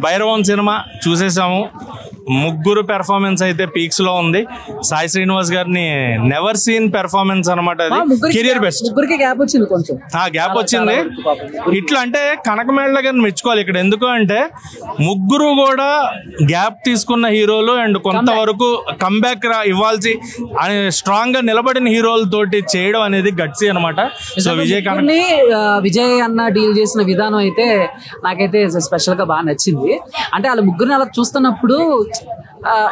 Bhairavam cinema చూసేసాము. ముగ్గురు performance అయితే peaks లో ఉంది. సాయి శ్రీనివాస్ గారిని నెవర్ సీన్ పెర్ఫార్మెన్స్ అనమాట. అది కెరియర్ బెస్ట్. గ్యాప్ వచ్చింది, కొంచెం గ్యాప్ వచ్చింది. ఇట్లా అంటే కనకమేళ గారిని మెచ్చుకోవాలి ఇక్కడ. ఎందుకు అంటే ముగ్గురు కూడా గ్యాప్ తీసుకున్న హీరోలు అండ్ కొంతవరకు కంబ్యాక్ ఇవ్వాల్సి స్ట్రాంగ్ గా నిలబడిన హీరోలతోటి చేయడం అనేది గట్సీ అనమాట. సో విజయ్ అన్న డీల్ చేసిన విధానం అయితే నాకైతే స్పెషల్ గా బాగా నచ్చింది. అంటే వాళ్ళ ముగ్గురిని అలా చూస్తున్నప్పుడు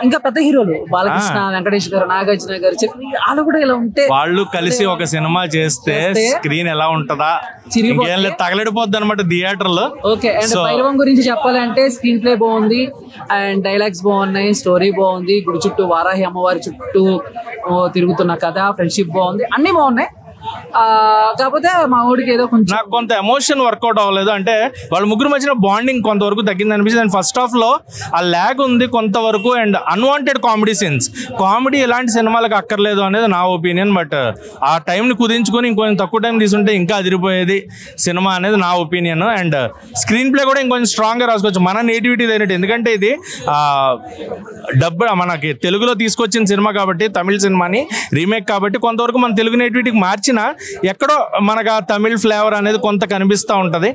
ఇంకా పెద్ద హీరోలు బాలకృష్ణ, వెంకటేష్ గారు, నాగార్జున గారు వాళ్ళు కూడా ఇలా ఉంటే వాళ్ళు కలిసి ఒక సినిమా చేస్తే స్క్రీన్ ఎలా ఉంటదా, తగలడిపోద్ది అనమాట థియేటర్ లో. ఓకే. అండ్ భైరవం గురించి చెప్పాలంటే స్క్రీన్ ప్లే బాగుంది అండ్ డైలాగ్స్ బాగున్నాయి, స్టోరీ బాగుంది, గుడి చుట్టూ వారాహి అమ్మవారి చుట్టూ తిరుగుతున్న కథ, ఫ్రెండ్షిప్ బాగుంది, అన్ని బాగున్నాయి. కాకపోతే మా ఊడికి ఏదో కొంచెం నాకు కొంత ఎమోషన్ వర్కౌట్ అవ్వలేదు. అంటే వాళ్ళ ముగ్గురు మధ్యన బాండింగ్ కొంతవరకు తగ్గింది అనిపించింది. అండ్ ఫస్ట్ హాఫ్ లో ఆ ల్యాగ్ ఉంది కొంతవరకు. And unwanted comedy scenes, comedy ఎలాంటి సినిమాలకు అక్కర్లేదు అనేది నా ఒపీనియన్. బట్ ఆ టైంని కుదించుకొని ఇంకొంచెం తక్కువ టైం తీసుకుంటే ఇంకా అదిరిపోయేది సినిమా అనేది నా ఒపీనియన్. అండ్ స్క్రీన్ ప్లే కూడా ఇంకొంచెం స్ట్రాంగ్ గా రాసుకోవచ్చు, మన నేటివిటీ అయినట్టు. ఎందుకంటే ఇది మనకి తెలుగులో తీసుకొచ్చిన సినిమా కాబట్టి, తమిళ సినిమాని రీమేక్ కాబట్టి కొంతవరకు మన తెలుగు నేటివిటీకి మార్చిన ఎక్కడో మనకు ఆ తమిళ్ ఫ్లేవర్ అనేది కొంత కనిపిస్తూ ఉంటది.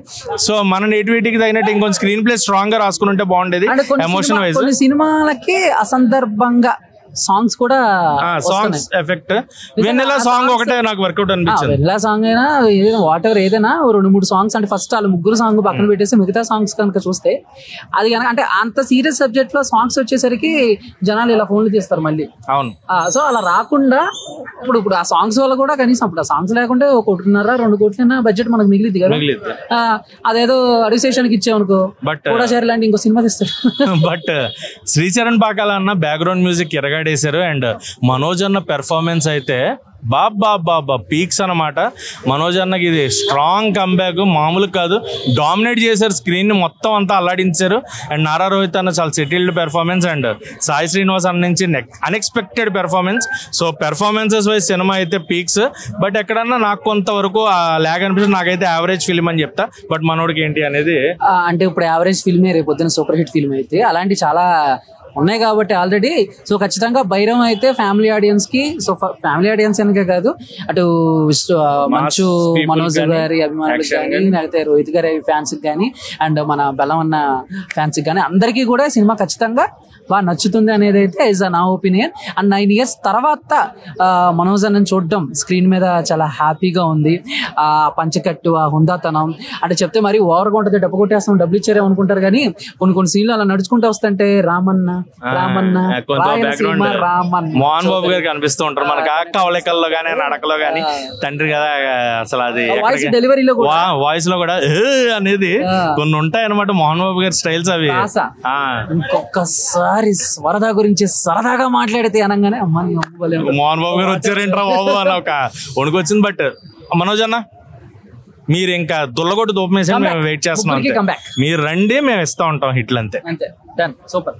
సో మన నేటివిటీకి తగినట్టు ఇంకొంచెం స్క్రీన్ ప్లే స్ట్రాంగ్ గా రాసుకుంటే బాగుండేది. ఎమోషన్ వైజ్ సినిమాలకి అసందర్భంగా సాంగ్స్ కూడా సాంగ్స్ ఎఫెక్ట్. వెన్నెలా సాంగ్ ఒకటే నాకు వర్కౌట్ అనిపించింది. వెన్నెలా సాంగ్ అయినా వాట్ ఎవర్ ఏదైనా 2-3 సాంగ్స్ అంటే ఫస్ట్ వాళ్ళు ముగ్గురు సాంగ్ పక్కన పెట్టేసి మిగతా సాంగ్స్ కనుక చూస్తే అది కనుక అంటే అంత సీరియస్ సబ్జెక్ట్ లో సాంగ్స్ వచ్చేసరికి జనాలు ఇలా ఫోన్లు చేస్తారు మళ్ళీ. అవును. సో అలా రాకుండా ఇప్పుడు ఆ సాంగ్స్ వల్ల కూడా కనీసం అప్పుడు ఆ సాంగ్స్ లేకుంటే 1.5-2 కోట్లైనా బడ్జెట్ మనకు మిగిలిద్ది కదా. అదేదో అడిసేషన్కి ఇచ్చామనుకో కూడా సరే లాంటి ఇంకో సినిమా తీస్తారు. బట్ శ్రీచరణ్ పాకాల అన్న బ్యాక్గ్రౌండ్ మ్యూజిక్ ఎరగాడేశారు. అండ్ మనోజ్ అన్న పెర్ఫార్మెన్స్ అయితే బాబా పీక్స్ అనమాట. మనోజ్ అన్నకి ఇది స్ట్రాంగ్ కంబ్యాక్, మామూలు కాదు. డామినేట్ చేశారు స్క్రీన్ ని మొత్తం అంతా అల్లాడించారు. అండ్ నారా రోహిత్ అన్న చాలా settled performance. And Sai Srinivas అన్న నుంచి unexpected performance. So performances wise cinema అయితే పీక్స్. బట్ ఎక్కడన్నా నాకు కొంతవరకు ల్యాగ్ అనిపిస్తుంది. నాకైతే యావరేజ్ ఫిల్మ్ అని చెప్తా. బట్ మనోడికి ఏంటి అనేది అంటే ఇప్పుడు యావరేజ్ ఫిల్మే రేపు పొద్దున సూపర్ హిట్ ఫిల్మ్ అయితే అలాంటి చాలా ఉన్నాయి కాబట్టి ఆల్రెడీ. సో ఖచ్చితంగా భైరవం అయితే ఫ్యామిలీ ఆడియన్స్ కి, సో ఫ్యామిలీ ఆడియన్స్ అనకే కాదు, అటు మంచు మనోజ్ గారి అభిమానులకు కానీ, లేకపోతే రోహిత్ గారి ఫ్యాన్స్ కి కానీ, అండ్ మన బలం అన్న ఫ్యాన్స్ కి కానీ అందరికీ కూడా సినిమా ఖచ్చితంగా బాగా నచ్చుతుంది అనేది అయితే ఇస్ నా ఒపీనియన్. అండ్ 9 years తర్వాత మనోజ్ అన్నని చూడడం స్క్రీన్ మీద చాలా హ్యాపీగా ఉంది. ఆ పంచకట్టు, ఆ హుందాతనం అంటే చెప్తే మరి ఓవర్గా ఉంటుంది. డబ్బు కొట్టేస్తాం, డబ్బులు ఇచ్చారేమో అనుకుంటారు కానీ కొన్ని సీన్లు అలా నడుచుకుంటూ వస్తుంటే రామన్న మోహన్ బాబు గారు కనిపిస్తూ ఉంటారు మనకి కవలికల్లో గానీ, నడకలో గానీ. తండ్రి కదా అసలు అది డెలివరీలో వాయిస్ లో కూడా అనేది కొన్ని ఉంటాయి అనమాట మోహన్ బాబు గారి స్టైల్స్ అవి. ఇంకొకసారి వరద గురించి సరదాగా మాట్లాడితే అనగానే మోహన్ బాబు గారు వచ్చారేంట్రా బాబు అని ఒక వణుకొచ్చింది. బట్ మనోజ్ అన్న మీరు ఇంకా దుల్లగొట్టు దూపమేసి మేము వెయిట్ చేస్తున్నాం. మీరు రండి, మేము ఇస్తా ఉంటాం హిట్లు అంతే. సూపర్.